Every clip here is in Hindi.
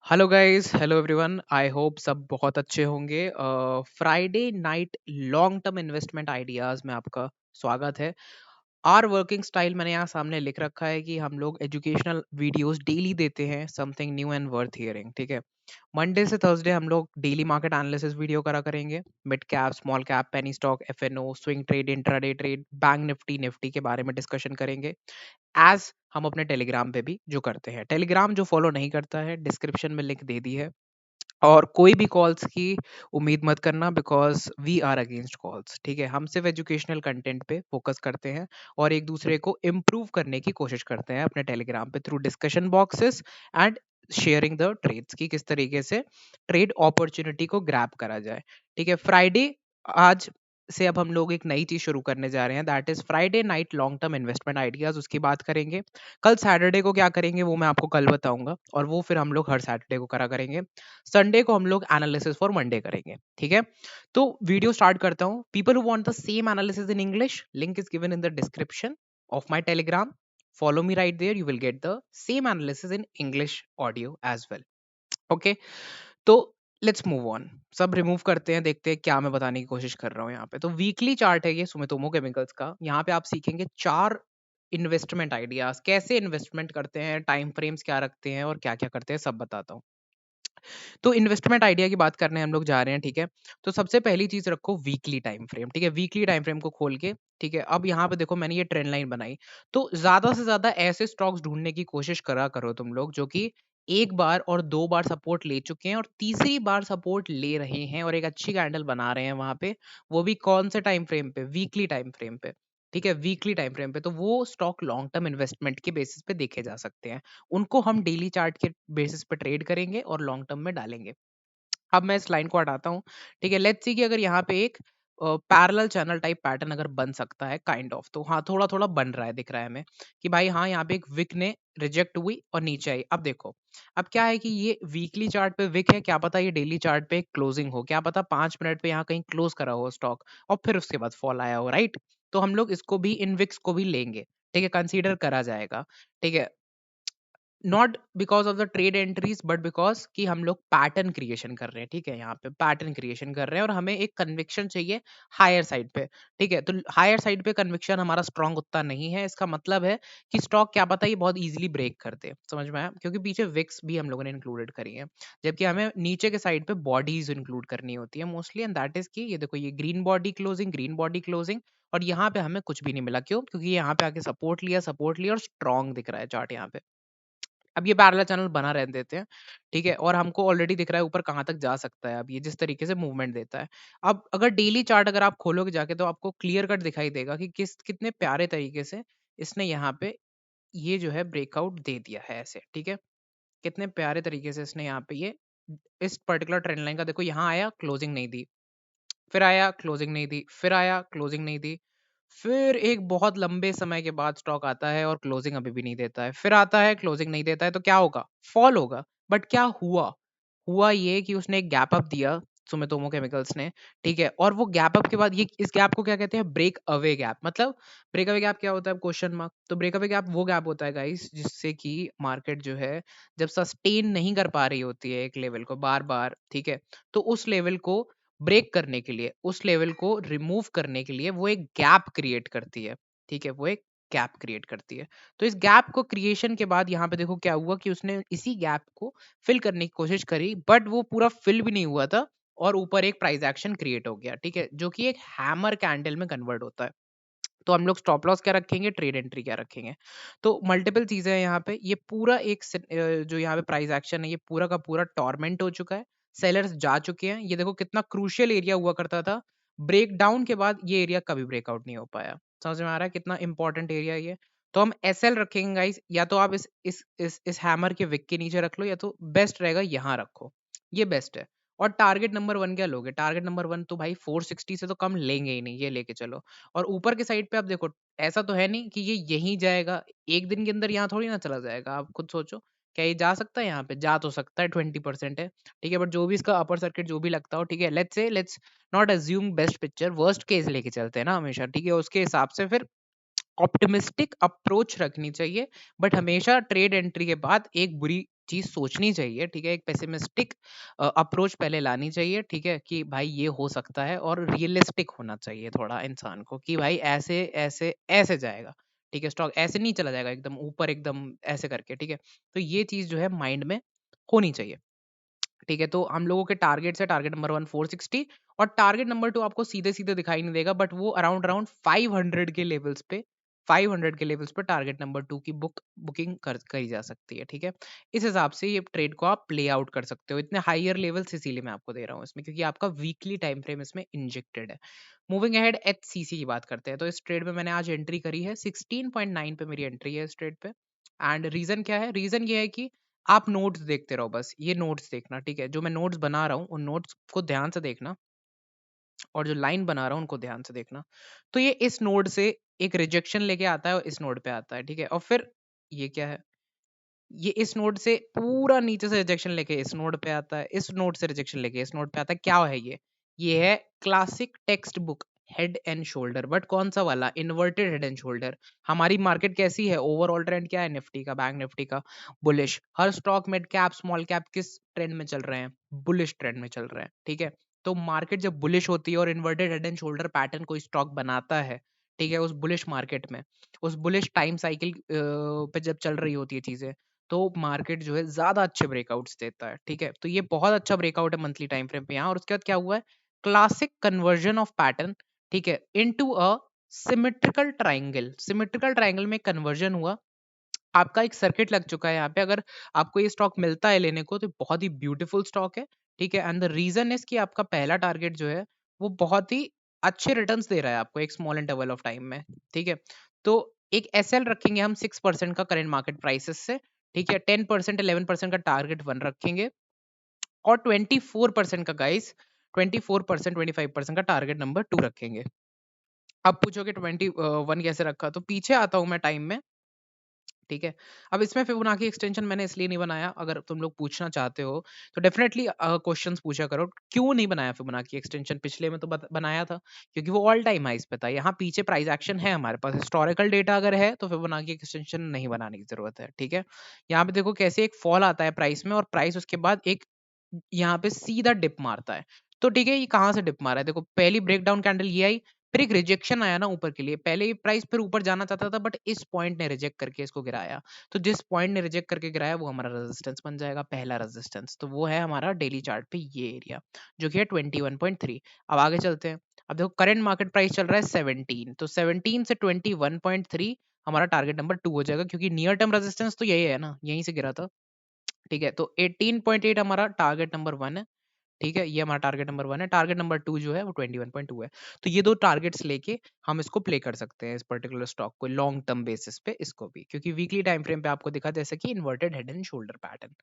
Hello guys, hello everyone. I hope सब बहुत अच्छे होंगे। Friday night long term investment ideas में आपका स्वागत है। आर वर्किंग स्टाइल मैंने यहाँ सामने लिख रखा है कि हम लोग एजुकेशनल वीडियोस डेली देते हैं, something new and worth hearing. ठीक है, मंडे से थर्सडे हम लोग डेली मार्केट एनालिसिस वीडियो करा करेंगे। Mid cap, small cap, penny stock, FNO, swing trade, intraday trade, bank Nifty Nifty के बारे में डिस्कशन करेंगे। एज हम अपने टेलीग्राम पे भी जो करते हैं। टेलीग्राम जो फॉलो नहीं करता है, डिस्क्रिप्शन में लिंक दे दी है। और कोई भी कॉल्स की उम्मीद मत करना, because we are against calls. ठीक है, हम सिर्फ एजुकेशनल कंटेंट पे फोकस करते हैं और एक दूसरे को इम्प्रूव करने की कोशिश करते हैं अपने टेलीग्राम पे through discussion boxes and sharing the trades की किस तरीके से ट्रेड अपॉर्चुनिटी को ग्रैब करा जाए। ठीक है, फ्राइडे आज से अब हम लोग एक नई चीज शुरू करने जा रहे हैं, that is Friday night long term investment ideas. उसकी बात करेंगे। कल सैटरडे को क्या करेंगे वो मैं आपको कल बताऊंगा, और वो फिर हम लोग हर सैटरडे को करा करेंगे। संडे को हम लोग एनालिसिस फॉर मंडे करेंगे। ठीक है, तो वीडियो स्टार्ट करता हूँ। People who want the same analysis in English, link is given in the description of my Telegram. Follow me right there, you will get the same analysis in English audio as well. Okay, तो लेट्स मूव ऑन। सब रिमूव करते हैं, देखते हैं क्या मैं बताने की कोशिश कर रहा हूँ यहाँ पे। तो वीकली चार्ट है ये सुमितोमो केमिकल्स का। यहाँ पे आप सीखेंगे चार इन्वेस्टमेंट आइडियाज, कैसे इन्वेस्टमेंट करते हैं, टाइम फ्रेम्स क्या रखते हैं और क्या क्या करते हैं, सब बताता हूँ। तो इन्वेस्टमेंट आइडिया की बात करने हम लोग जा रहे हैं। ठीक है, तो सबसे पहली चीज रखो वीकली टाइम फ्रेम। ठीक है, वीकली टाइम फ्रेम को खोल के, ठीक है, अब यहाँ पे देखो मैंने ये ट्रेंड लाइन बनाई। तो ज्यादा से ज्यादा ऐसे स्टॉक्स ढूंढने की कोशिश करा करो तुम लोग जो कि एक बार और दो बार सपोर्ट ले चुके हैं और तीसरी बार सपोर्ट ले रहे हैं और एक अच्छी कैंडल बना रहे हैं वहां पे। वो भी कौन से टाइम फ्रेम पे? वीकली टाइम फ्रेम पे। ठीक है, वीकली टाइम फ्रेम पे, तो वो स्टॉक लॉन्ग टर्म इन्वेस्टमेंट के बेसिस पे देखे जा सकते हैं। उनको हम डेली चार्ट के बेसिस पे ट्रेड करेंगे और लॉन्ग टर्म में डालेंगे। अब मैं इस लाइन को हटाता हूँ। ठीक है, लेट्स सी कि अगर यहाँ पे एक पैरेलल चैनल टाइप पैटर्न अगर बन सकता है, काइंड ऑफ, तो हाँ थोड़ा थोड़ा बन रहा है, दिख रहा है हमें कि भाई हाँ यहाँ पे एक विक ने रिजेक्ट हुई और नीचे आई। अब देखो, अब क्या है कि ये वीकली चार्ट पे विक है, क्या पता ये डेली चार्ट पे क्लोजिंग हो, क्या पता 5 मिनट पे यहाँ कहीं क्लोज करा हो स्टॉक और फिर उसके बाद फॉल आया हो, राइट? तो हम लोग इसको भी, इन विक्स को भी लेंगे। ठीक है, कंसीडर करा जाएगा। ठीक है, not because of the trade entries but because कि हम लोग पैटर्न क्रिएशन कर रहे हैं। ठीक है, यहाँ पे पैटर्न क्रिएशन कर रहे हैं और हमें एक कन्विक्शन चाहिए हायर साइड पे। ठीक है, तो हायर साइड पे कन्विक्शन हमारा स्ट्रांग उतना नहीं है। इसका मतलब है कि स्टॉक क्या पता ये बहुत इजीली ब्रेक कर दे। समझ में आया? क्योंकि पीछे विक्स भी हम लोगों ने इंक्लूडेड करी है, जबकि हमें नीचे के साइड पे बॉडीज इंक्लूड करनी होती है मोस्टली, एंड दैट इज कि ये देखो, ये green body closing, green body closing, और यहाँ पे हमें कुछ भी नहीं मिला। क्यों? क्योंकि यहाँ पे आके सपोर्ट लिया और स्ट्रांग दिख रहा है चार्ट यहाँ पे। अब ये पैरेलल चैनल बना रहने देते हैं। ठीक है, और हमको ऑलरेडी दिख रहा है ऊपर कहाँ तक जा सकता है अब ये जिस तरीके से मूवमेंट देता है। अब अगर डेली चार्ट अगर आप खोलोगे जाके तो आपको क्लियर कट दिखाई देगा कि कितने प्यारे तरीके से इसने यहाँ पे ये जो है ब्रेकआउट दे दिया है ऐसे। ठीक है, कितने प्यारे तरीके से इसने यहाँ पे ये इस पर्टिकुलर ट्रेंड लाइन का देखो, यहाँ आया क्लोजिंग नहीं दी, फिर आया क्लोजिंग नहीं दी, फिर आया क्लोजिंग नहीं दी, फिर एक बहुत लंबे समय के बाद स्टॉक आता है और क्लोजिंग अभी भी नहीं देता है, फिर आता है क्लोजिंग नहीं देता है, तो क्या होगा? फॉल होगा। बट क्या हुआ? हुआ ये कि उसने एक गैप अप दिया, सुमितोमो केमिकल्स ने। ठीक है, और वो गैप अप के बाद ये, इस गैप को क्या कहते हैं? Break away gap. मतलब ब्रेक अवे गैप क्या होता है? Question mark. तो ब्रेक अवे गैप वो गैप होता है गाइस जिससे कि मार्केट जो है जब सस्टेन नहीं कर पा रही होती है एक लेवल को बार बार, ठीक है, तो उस लेवल को ब्रेक करने के लिए, उस लेवल को रिमूव करने के लिए वो एक गैप क्रिएट करती है। ठीक है, वो एक गैप क्रिएट करती है। तो इस गैप को क्रिएशन के बाद यहाँ पे देखो क्या हुआ कि उसने इसी गैप को फिल करने की कोशिश करी, बट वो पूरा फिल भी नहीं हुआ था और ऊपर एक प्राइस एक्शन क्रिएट हो गया। ठीक है, जो कि एक हैमर कैंडल में कन्वर्ट होता है। तो हम लोग स्टॉप लॉस क्या रखेंगे, ट्रेड एंट्री क्या रखेंगे? तो मल्टीपल चीजें हैं यहाँ पे। ये पूरा एक जो यहाँ पे प्राइस एक्शन है, ये पूरा का पूरा टॉर्मेंट हो चुका है। सेलर्स जा चुके हैं। ये देखो कितना क्रूशियल एरिया हुआ करता था। ब्रेक डाउन के बाद ये एरिया कभी ब्रेकआउट नहीं हो पाया। समझ में आ रहा है कितना इंपॉर्टेंट एरिया है ये? तो हम एस एल रखेंगे गाइस, या तो आप इस हैमर के विक के नीचे रख लो, या तो बेस्ट रहेगा यहाँ रखो, ये बेस्ट है। और टारगेट नंबर वन क्या लोगे? टारगेट नंबर वन तो भाई 460 से तो कम लेंगे ही नहीं, ये लेके चलो। और ऊपर के साइड पे आप देखो, ऐसा तो है नहीं कि ये यहीं जाएगा एक दिन के अंदर, यहाँ थोड़ी ना चला जाएगा। आप खुद सोचो, क्या ये जा सकता है? यहाँ पे जा तो सकता है, 20% है। ठीक है, बट जो भी इसका अपर सर्किट जो भी लगता हो, ठीक है, let's not assume best picture, worst case लेके चलते हैं ना हमेशा। ठीक है, उसके हिसाब से फिर ऑप्टिमिस्टिक अप्रोच रखनी चाहिए, बट हमेशा ट्रेड एंट्री के बाद एक बुरी चीज़ सोचनी चाहिए, ठीक है? एक पेसिमिस्टिक अप्रोच पहले लानी चाहिए, ठीक है? कि भाई ये हो सकता है और रियलिस्टिक होना चाहिए थोड़ा इंसान को कि भाई ऐसे, ऐसे, ऐसे जाएगा, ठीक है? स्टॉक ऐसे नहीं चला जाएगा एकदम ऊपर एकदम ऐसे करके, ठीक है? तो ये चीज़ जो है माइंड में होनी चाहिए। ठीक है, तो हम लोगों के टारगेट्स है, टारगेट नंबर 1 460 और टारगेट नंबर 2 आपको सीधे-सीधे दिखाई नहीं देगा, बट वो अराउंड अराउंड 500 के लेवल्स पे 500 के लेवल्स पे टारगेट नंबर 2 की बुकिंग करी जा सकती है, ठीक है? इस हिसाब से ये ट्रेड को आप प्ले आउट कर सकते हो। इतने हायर लेवल्स इसीलिए मैं आपको दे रहा हूँ इसमें, क्योंकि आपका वीकली टाइम फ्रेम इसमें इंजेक्टेड है। मूविंग अहेड एचसीसी की बात करते हैं, तो इस ट्रेड में मैंने आज एंट्री करी है 16.9 पे मेरी एंट्री है इस ट्रेड पे। एंड रीजन क्या है? रीजन ये है कि आप नोट्स देखते रहो, बस ये नोट्स देखना, ठीक है? जो मैं नोट्स बना रहा हूँ उन नोट्स को ध्यान से देखना और जो लाइन बना रहा हूँ उनको ध्यान से देखना। तो ये इस नोड से एक रिजेक्शन लेके आता है और इस नोड पे आता है, ठीक है? और फिर ये क्या है? ये इस नोड से पूरा नीचे से रिजेक्शन लेके इस नोड पे आता है, इस नोड से रिजेक्शन लेके इस नोड पे आता है। क्या है ये? ये है classic textbook head and shoulder, but कौन सा वाला? Inverted head and shoulder. हमारी मार्केट कैसी है? ओवरऑल ट्रेंड क्या है निफ्टी का, बैंक निफ्टी का? बुलिश। हर stock mid cap small cap किस ट्रेंड में चल रहे हैं? बुलिश ट्रेंड में चल रहे हैं, ठीक है? तो मार्केट जब बुलिश होती है और inverted head and shoulder pattern कोई स्टॉक बनाता है, ठीक है, उस बुलिश मार्केट में, उस बुलिश टाइम साइकिल पे जब चल रही होती है चीजें, तो मार्केट जो है ज़्यादा अच्छे ब्रेकआउट्स देता है, ठीक है? तो ये बहुत अच्छा ब्रेकआउट है मंथली टाइम फ्रेम पे यहाँ। और उसके बाद क्या हुआ है? क्लासिक कन्वर्जन ऑफ पैटर्न, ठीक है, into a symmetrical triangle. Symmetrical triangle में कन्वर्जन हुआ, आपका एक सर्किट लग चुका है यहाँ पे। अगर आपको ये स्टॉक मिलता है लेने को तो बहुत ही ब्यूटीफुल स्टॉक है, ठीक है? एंड द रीजन इज कि आपका पहला टारगेट जो है वो बहुत ही अच्छे रिटर्न्स दे रहा है आपको एक स्मॉल इंटरवल ऑफ टाइम में, ठीक है? तो एक एसएल रखेंगे हम 6% का करेंट मार्केट प्राइसेस से, ठीक है? 10% 11% का टारगेट वन रखेंगे और 24% का गाइस 24% 25% का टारगेट नंबर टू रखेंगे। अब पूछोगे 21 कैसे रखा? तो पीछे आता हूं मैं टाइम में, ठीक है? अब इसमें फिबोनाची एक्सटेंशन मैंने इसलिए नहीं बनाया, अगर तुम लोग पूछना चाहते हो तो डेफिनेटली क्वेश्चंस पूछा करो क्यों नहीं बनाया फिबोनाची एक्सटेंशन। पिछले में तो बनाया था क्योंकि वो ऑल टाइम हाइस पे था। यहाँ पीछे प्राइस एक्शन है हमारे पास, हिस्टोरिकल डेटा अगर है तो फिबोनाची एक्सटेंशन नहीं बनाने की जरूरत है, ठीक है? यहाँ पे देखो कैसे एक फॉल आता है प्राइस में और प्राइस उसके बाद एक यहाँ पे सीधा डिप मारता है। तो ठीक है, ये कहाँ से डिप मारा है? देखो पहली ब्रेकडाउन कैंडल ये आई, फिर एक रिजेक्शन आया ना ऊपर के लिए। पहले ये प्राइस फिर ऊपर जाना चाहता था बट इस पॉइंट ने रिजेक्ट करके इसको गिराया। तो जिस पॉइंट ने रिजेक्ट करके गिराया वो हमारा रेजिस्टेंस बन जाएगा, पहला रेजिस्टेंस। तो वो है हमारा डेली चार्ट पे ये एरिया जो कि है 21.3। अब आगे चलते हैं। अब देखो करंट मार्केट प्राइस चल रहा है 17, तो 17 से 21.3 हमारा टारगेट नंबर 2 हो जाएगा, क्योंकि नियर टर्म रेजिस्टेंस तो यही है ना, यहीं से गिरा था, ठीक है? तो 18.8 हमारा टारगेट नंबर 1 है, ठीक है? ये हमारा टारगेट नंबर 1 है। टारगेट नंबर 2 जो है वो 21.2 है। तो ये 2 टारगेट्स लेके हम इसको प्ले कर सकते हैं, इस पर्टिकुलर स्टॉक को लॉन्ग टर्म बेसिस पे इसको भी, क्योंकि वीकली टाइम फ्रेम पे आपको दिखा जैसे कि inverted head and shoulder pattern.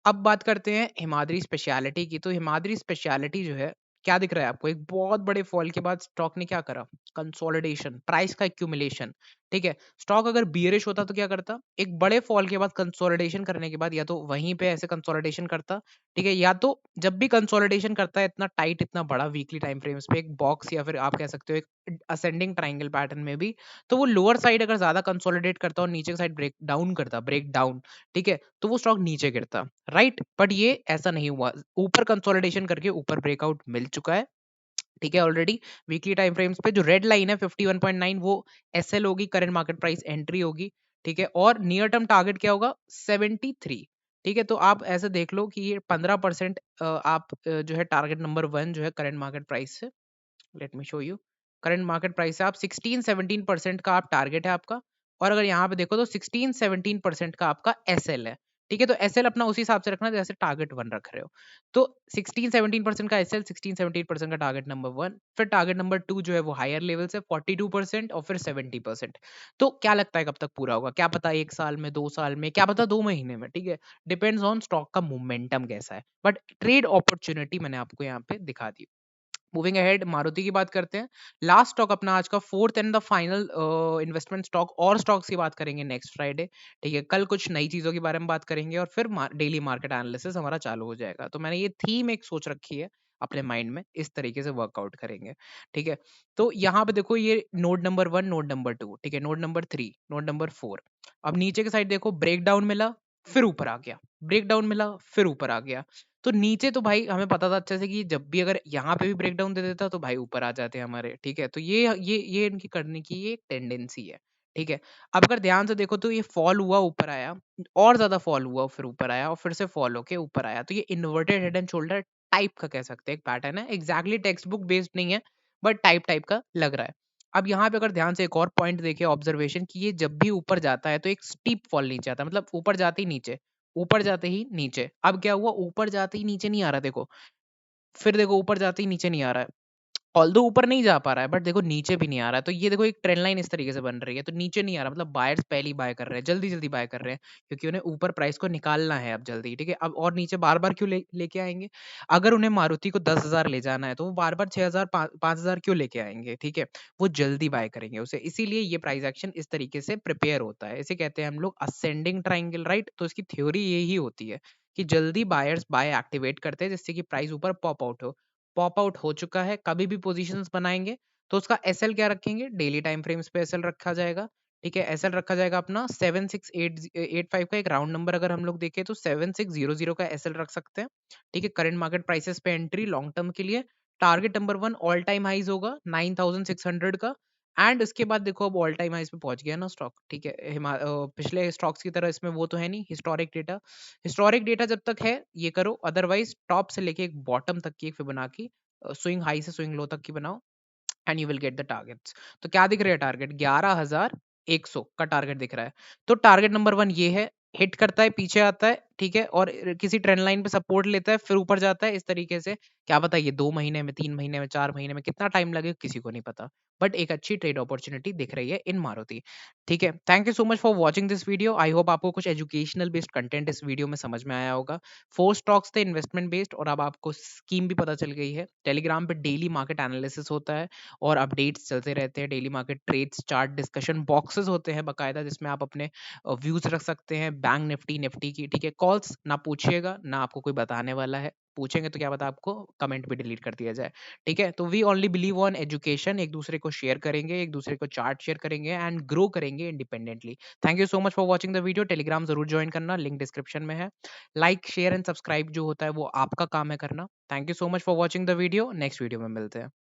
अब बात करते हैं हिमाद्री स्पेशलिटी की। तो हिमाद्री स्पेशलिटी जो है, क्या दिख रहा है आपको? एक बहुत बड़े फॉल के बाद स्टॉक ने क्या करा? कंसोलिडेशन, प्राइस का एक्यूमुलेशन, ठीक है? स्टॉक अगर बियरिश होता तो क्या करता? एक बड़े फॉल के बाद कंसोलिडेशन करने के बाद या तो वहीं पे ऐसे कंसोलिडेशन करता, ठीक है? या तो जब भी कंसोलिडेशन करता है इतना टाइट इतना बड़ा वीकली टाइम फ्रेम्स पे, एक बॉक्स या फिर आप कह सकते हो एक असेंडिंग ट्राइंगल पैटर्न में भी, तो वो लोअर साइड अगर ज्यादा कंसोलिडेट करता और नीचे की साइड ब्रेक डाउन करता, ब्रेक डाउन, ठीक है, तो वो स्टॉक नीचे गिरता, राइट? बट ये ऐसा नहीं हुआ, ऊपर कंसोलिडेशन करके ऊपर ब्रेकआउट मिल चुका है, ठीक है? ऑलरेडी वीकली टाइम फ्रेम्स पे जो रेड लाइन है 51.9 वो एसएल होगी, करंट मार्केट प्राइस एंट्री होगी, ठीक है? और नियर टर्म टारगेट क्या होगा? 73, ठीक है? तो आप ऐसे देख लो कि ये 15% आप जो है टारगेट नंबर 1 जो है करंट मार्केट प्राइस से, let me show you, current market price से आप 16-17% का आप टारगेट है आपका। और अगर यहाँ पे देखो तो 16-17% का आपका एसएल है, ठीक है? तो एसएल अपना उसी हिसाब से रखना जैसे टारगेट 1 रख रहे हो। तो 16-17% का एसएल, 16-17% का टारगेट नंबर 1, फिर टारगेट नंबर 2 जो है वो हायर लेवल से 42% और फिर 70%। तो क्या लगता है कब तक पूरा होगा? क्या पता 1 साल में, 2 साल में, क्या पता 2 महीने में, ठीक है? डिपेंड्स ऑन स्टॉक का मोमेंटम कैसा है, बट ट्रेड अपॉर्चुनिटी मैंने आपको यहाँ पे दिखा दी। मूविंग अहेड मारुति की बात करते हैं। लास्ट स्टॉक अपना आज का fourth and the final investment stock, और स्टॉक्स की बात करेंगे नेक्स्ट फ्राइडे, ठीक है? कल कुछ नई चीजों के बारे में बात करेंगे और फिर डेली मार्केट एनालिसिस हमारा चालू हो जाएगा। तो मैंने ये थीम एक सोच रखी है अपने माइंड में, इस तरीके से वर्कआउट करेंगे, ठीक है? तो यहाँ पे देखो ये नोड नंबर 1, नोड नंबर 2, ठीक है, नोड नंबर 3, नोड नंबर 4। अब नीचे की साइड देखो ब्रेकडाउन मिला, फिर ऊपर आ गया, ब्रेकडाउन मिला, फिर ऊपर आ गया। तो नीचे तो भाई हमें पता था अच्छे से कि जब भी अगर यहाँ पे भी ब्रेकडाउन दे देता तो भाई ऊपर आ जाते हमारे, ठीक है? तो ये इनकी करने की ये एक टेंडेंसी है, ठीक है? अब अगर ध्यान से देखो तो ये फॉल हुआ, ऊपर आया, और ज़्यादा फॉल हुआ, फिर ऊपर आया और फिर से फॉल होके ऊपर आया। तो ये inverted head and shoulder type का कह सकते हैं एक पैटर्न है। एग्ज़ैक्टली टेक्स्ट बुक बेस्ड नहीं है, बट टाइप टाइप का लग रहा है। अब यहाँ पे अगर ध्यान से एक और पॉइंट देखें ऑब्जर्वेशन कि ये जब भी ऊपर जाता है तो एक स्टीप फॉल नीचे आता है, मतलब ऊपर जाते ही नीचे, ऊपर जाते ही नीचे। अब क्या हुआ, ऊपर जाते ही नीचे नहीं आ रहा देखो, फिर देखो ऊपर जाते ही नीचे नहीं आ रहा है। ऑल्दो ऊपर नहीं जा पा रहा है, बट देखो नीचे भी नहीं आ रहा है। तो ये देखो एक ट्रेंड लाइन इस तरीके से बन रही है। तो नीचे नहीं आ रहा, मतलब बायर्स पहले ही बाय कर रहे हैं, जल्दी-जल्दी बाय कर रहे हैं, क्योंकि उन्हें ऊपर प्राइस को निकालना है अब जल्दी, ठीक है? अब और नीचे बार-बार क्यों लेके आएँगे? अगर उन्हें मारुति को 10,000 ले जाना है, तो वो बार-बार 6,000 5,000 क्यों लेके आएँगे, ठीक है? वो जल्दी बाय करेंगे उसे, इसीलिए ये प्राइस एक्शन इस तरीके से प्रिपेयर होता है। इसे कहते हैं हम लोग असेंडिंग ट्रायंगल, राइट? तो इसकी थ्योरी यही होती है कि जल्दी बायर्स बाय एक्टिवेट करते हैं, जिससे कि प्राइस ऊपर पॉप आउट हो। पॉप आउट हो चुका है, कभी भी पोजीशंस बनाएँगे तो उसका एसएल क्या रखेंगे? डेली टाइम फ्रेम्स पे एसएल रखा जाएगा, ठीक है? एसएल रखा जाएगा अपना 7685 का एक राउंड नंबर अगर हम लोग देखें तो 7600 का एसएल रख सकते हैं, ठीक है? करंट मार्केट प्राइसेस पे एंट्री लॉन्ग टर्म के लिए। Target number 1 all time highs होगा 9600 का, एंड उसके बाद देखो अब ऑल टाइम हाइज़ पे पहुँच गया ना स्टॉक, ठीक है? पिछले स्टॉक्स की तरह इसमें वो तो है नहीं हिस्टोरिक डेटा जब तक है ये करो, अदरवाइज़ टॉप से लेके एक बॉटम तक की एक फिबोनाची स्विंग हाई से स्विंग लो तक की बनाओ, and you will get the targets. तो क्या दिख रहा है टारगेट? 11,100 का टारगेट दिख रहा है। तो टारगेट नंबर 1 ये है, हिट करता है, पीछे आता है, ठीक है? और किसी ट्रेंड लाइन पे सपोर्ट लेता है, फिर ऊपर जाता है इस तरीके से। क्या पता ये 2 महीने में, 3 महीने में, 4 महीने में कितना टाइम लगे किसी को नहीं पता। बट एक अच्छी ट्रेड अपॉर्च्युनिटी दिख रही है इन मारुति, ठीक है? Thank you so much for watching this video. I hope आपको कुछ एजुकेशनल बेस्ड कंटेंट इस वीडियो में समझ में आया होगा। 4 स्टॉक्स थे इन्वेस्टमेंट बेस्ड, और अब आपको स्कीम भी पता चल गई है। टेलीग्राम पे डेली मार्केट एनालिसिस होता है और अपडेट्स चलते रहते हैं। Daily market trades, chart discussion boxes होते हैं बाकायदा, जिसमें आप अपने व्यूज रख सकते हैं बैंक निफ्टी निफ्टी की, ठीक है? कॉल्स ना पूछिएगा, ना आपको कोई बताने वाला है। पूछेंगे तो क्या पता आपको कमेंट भी डिलीट कर दिया जाए, ठीक है? तो we only believe on education, एक दूसरे को शेयर करेंगे, एक दूसरे को चार्ट शेयर करेंगे एंड ग्रो करेंगे independently. Thank you so much for watching the video. Telegram जरूर ज्वाइन करना, लिंक डिस्क्रिप्शन में है। लाइक शेयर एंड सब्सक्राइब जो होता है वो आपका काम है करना। Thank you so much for watching the video. Next video में मिलते हैं।